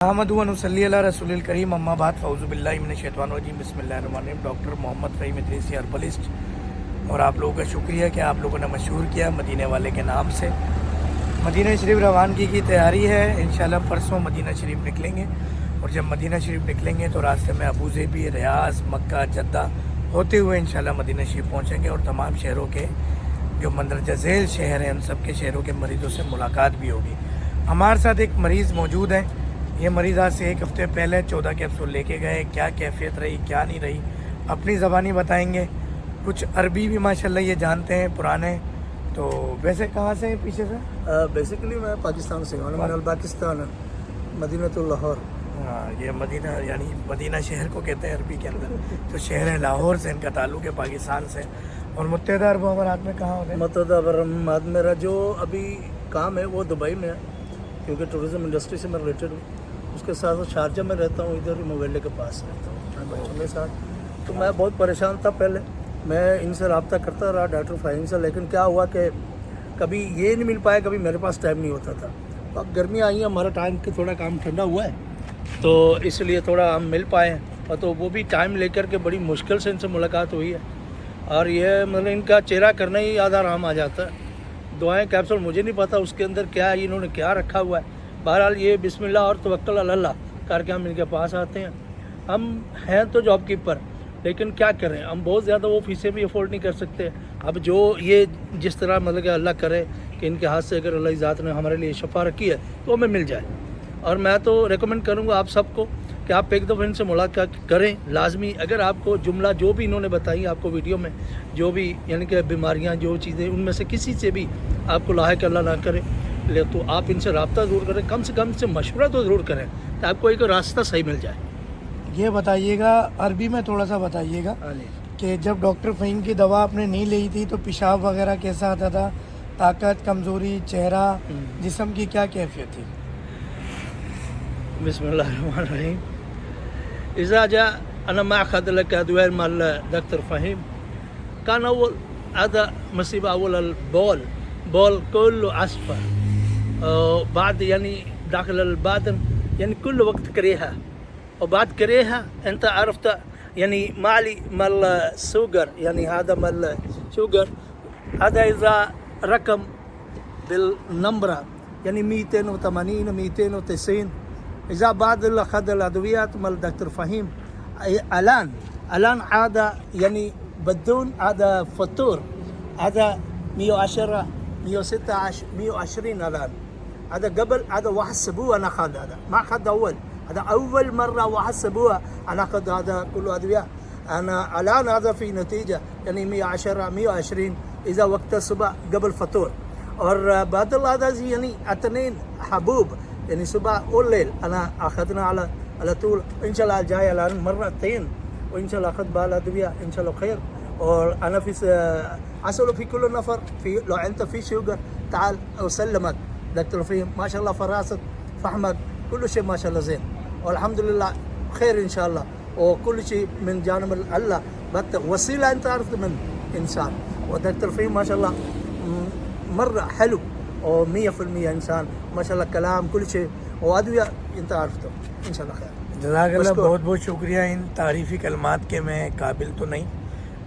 अहमद वनुसल्ली अला रसूलिल करीम अम्मा बाद फ़ौज़ुबिल्लाहि मिनश्शैतानिर्रजीम बिस्मिल्लाहिर्रहमानिर्रहीम। डॉक्टर मोहम्मद फ़हीम इदरीसी हर्बलिस्ट, और आप लोगों का शुक्रिया कि आप लोगों ने मशहूर किया मदीने वाले के नाम से। मदीना शरीफ रवानगी की तैयारी है, इंशाल्लाह परसों मदीना शरीफ निकलेंगे, और जब मदीना शरीफ निकलेंगे तो रास्ते में अबू ज़ेबी, रियाज, मक्का, जद्दा होते हुए इंशाल्लाह मदीना शरीफ पहुँचेंगे, और तमाम शहरों के जो मंदरजा झेल शहर हैं उन सब के शहरों के मरीज़ों से मुलाकात भी होगी। हमारे साथ एक मरीज़ मौजूद हैं। ये मरीज़ आज से एक हफ़्ते पहले 14 कैप्सूल लेके गए। क्या कैफियत रही, क्या नहीं रही, अपनी ज़बानी बताएंगे। कुछ अरबी भी माशाल्लाह ये जानते हैं पुराने। तो वैसे कहाँ से हैं पीछे से? बेसिकली मैं पाकिस्तान से हूँ, मैं पाकिस्तान मदीनतुल लाहौर। हाँ, ये मदीना यानी मदीना शहर को कहते हैं अरबी के अंदर। तो शहर है लाहौर से, इनका ताल्लुक़ है पाकिस्तान से। और मुत्तहिदा अरब अमारात में कहाँ होते हैं? मुत्तहिदा अरब अमारात मेरा जो अभी काम है वो दुबई में है, क्योंकि टूरिज़म इंडस्ट्री से मैं रिलेटेड हूँ। उसके साथ साथ शारजा में रहता हूँ, इधर मोबाइल के पास रहता हूँ बच्चों के साथ। तो मैं बहुत परेशान था पहले, मैं इनसे रब्ता करता रहा डॉक्टर फ़हीम से, लेकिन क्या हुआ कि कभी ये नहीं मिल पाया, कभी मेरे पास टाइम नहीं होता था। तो अब गर्मी आई है, हमारा टाइम के थोड़ा काम ठंडा हुआ है, तो इसलिए थोड़ा हम मिल पाए हैं। और तो वो भी टाइम लेकर के बड़ी मुश्किल से इनसे मुलाकात हुई है, और ये मतलब इनका चेहरा करना ही आधा आराम आ जाता है। दुआएं कैप्सूल मुझे नहीं पता उसके अंदर क्या है, इन्होंने क्या रखा हुआ है। बहरहाल ये बिस्मिल्लाह और तवक्कल अल्लाह करके हम इनके पास आते हैं। हम हैं तो जॉब कीपर, लेकिन क्या करें, हम बहुत ज़्यादा वो फीसें भी अफोर्ड नहीं कर सकते। अब जो ये जिस तरह मतलब कि अल्लाह करे कि इनके हाथ से अगर अल्लाह ज़ात ने हमारे लिए शफा रखी है तो हमें मिल जाए। और मैं तो रेकमेंड करूँगा आप सबको कि आप एक दफ़ा इनसे मुलाकात करें लाजमी। अगर आपको जुमला जो भी इन्होंने बताई आपको वीडियो में, जो भी यानी कि बीमारियाँ जो चीज़ें, उनमें से किसी से भी आपको लायक अल्लाह ना करे ले, तो आप इनसे रब्ता ज़रूर करें, कम से कम से मशवरा तो ज़रूर करें, तो आपको एक रास्ता सही मिल जाए। ये बताइएगा, अरबी में थोड़ा सा बताइएगा कि जब डॉक्टर फ़हीम की दवा आपने नहीं ली थी तो पेशाब वगैरह कैसा आता था, ताकत, कमज़ोरी, चेहरा, जिस्म की क्या कैफियत थी? बिस्मिल्लाहिर्रहमानिर्रहीम। इज़ा जा अना मा अख़द लक अदवाय मल डॉक्टर फ़हीम कान अव्वल هذا مصيبة أول البول كله أصفر، بعد يعني داخل الباطن يعني كل وقت كريهة، وبعد كريهة أنت عرفت يعني مالي مال السكر، يعني هذا مال السكر هذا إذا رقم بالنمرة يعني 280 290. إذا بعد أخذ الأدوية مال دكتور فهيم الآن هذا يعني بدون هذا فطور، هذا 110 116 120 الآن. هذا قبل هذا واحد أسبوع أنا أخذ، هذا ما أخذ أول، هذا أول مرة واحد أسبوع أنا أخذ هذا كله أدوية. أنا الآن هذا في نتيجة يعني 110 120 إذا وقت الصبح قبل فطور. और बादल هذا يعني اثنين حبوب يعني صبح والليل أنا أخذنا على طول. إن شاء الله جاي الآن مرتين، وإن شاء الله أخذ بالأدوية إن شاء الله خير. और أنا في أسأل في كل نفر في لو أنت في شوجر تعال أسلمك دكتور فهيم، ما شاء الله فراسة فهمك كل شيء ما شاء الله زين، والحمد لله خير إن شاء الله، وكل شيء من جانب الله. وسيلة أنت عرفت من إنسان، ودكتور فهيم ما شاء الله مرة حلو و100% إنسان ما شاء الله، كلام كل شيء، وأدوية أنت عرفته إن شاء الله خير. जज़ाकल्लाह, बहुत बहुत शुक्रिया इन तारीफ़ी कलमात के। मैं काबिल तो नहीं,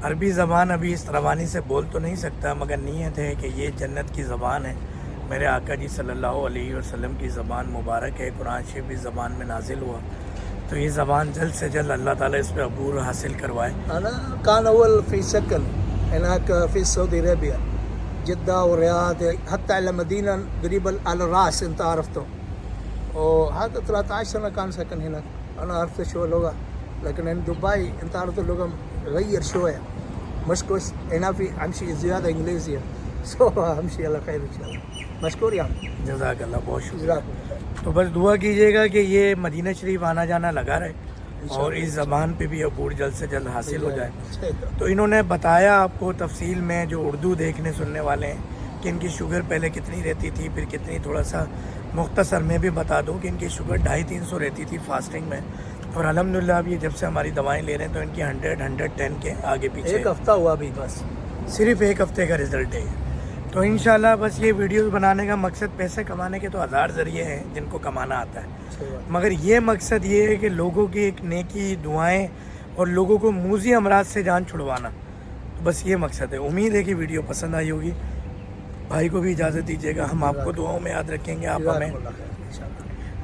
अरबी ज़बान अभी इस रवानी से बोल तो नहीं सकता, मगर नीयत है कि ये जन्नत की ज़बान है। मेरे आका जी सल्लल्लाहु अलैहि वसल्लम की ज़बान मुबारक है, कुरान शरीफ भी ज़बान में नाजिल हुआ, तो ये ज़बान जल्द से जल्द अल्लाह ताला इस पर अबूर हासिल करवाए। أنا كان أول في سكن هناك في السعودية أرابيا، جدة والرياض، حتى إلى مدينة قريبة على الراس أنت عرفته، وهذا 13 سنة كان سكن هناك. أنا عرفت شو اللغة، لكن in دبي أنت عرفت اللغة غير شوية، مش كويس. هنا في أمشي زيادة إنجليزية أمشي على خير إن شاء الله. مشكور يا जज़ाकल्लाह, बहुत शुक्रिया। तो बस दुआ कीजिएगा कि ये मदीना शरीफ आना जाना लगा रहे, और इस ज़बान पे भी अबूर जल्द से जल्द हासिल हो जाए। तो इन्होंने बताया आपको तफसील में, जो उर्दू देखने सुनने वाले हैं, कि इनकी शुगर पहले कितनी रहती थी, फिर कितनी, थोड़ा सा मुख्तसर में भी बता दूं कि इनकी शुगर 250-300 रहती थी फास्टिंग में, और अल्हम्दुलिल्लाह अभी जब से हमारी दवाएं ले रहे हैं तो इनकी 100-110 के आगे पीछे। एक हफ्ता हुआ अभी बस, सिर्फ एक हफ्ते का रिज़ल्ट है। تو انشاءاللہ بس یہ ویڈیوز بنانے کا مقصد پیسے کمانے کے تو ہزار ذریعے ہیں جن کو کمانا آتا ہے، مگر یہ مقصد یہ ہے کہ لوگوں کی ایک نیکی، دعائیں اور لوگوں کو موذی امراض سے جان چھڑوانا، بس یہ مقصد ہے۔ امید ہے کہ ویڈیو پسند آئی ہوگی۔ بھائی کو بھی اجازت دیجیے گا، ہم آپ کو دعاؤں میں یاد رکھیں گے، آپ ہمیں،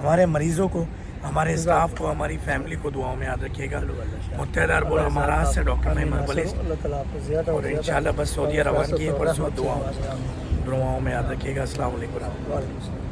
ہمارے مریضوں کو، ہمارے اسٹاف کو، ہماری فیملی کو دعاؤں میں یاد رکھیے گا۔ متحدہ عرب الامارات سے ڈاکٹر فہیم اربلسٹ، اور انشاءاللہ بس سعودیہ روانگی ہے پرسوں، دعاؤں میں یاد رکھیے گا۔ السلام علیکم۔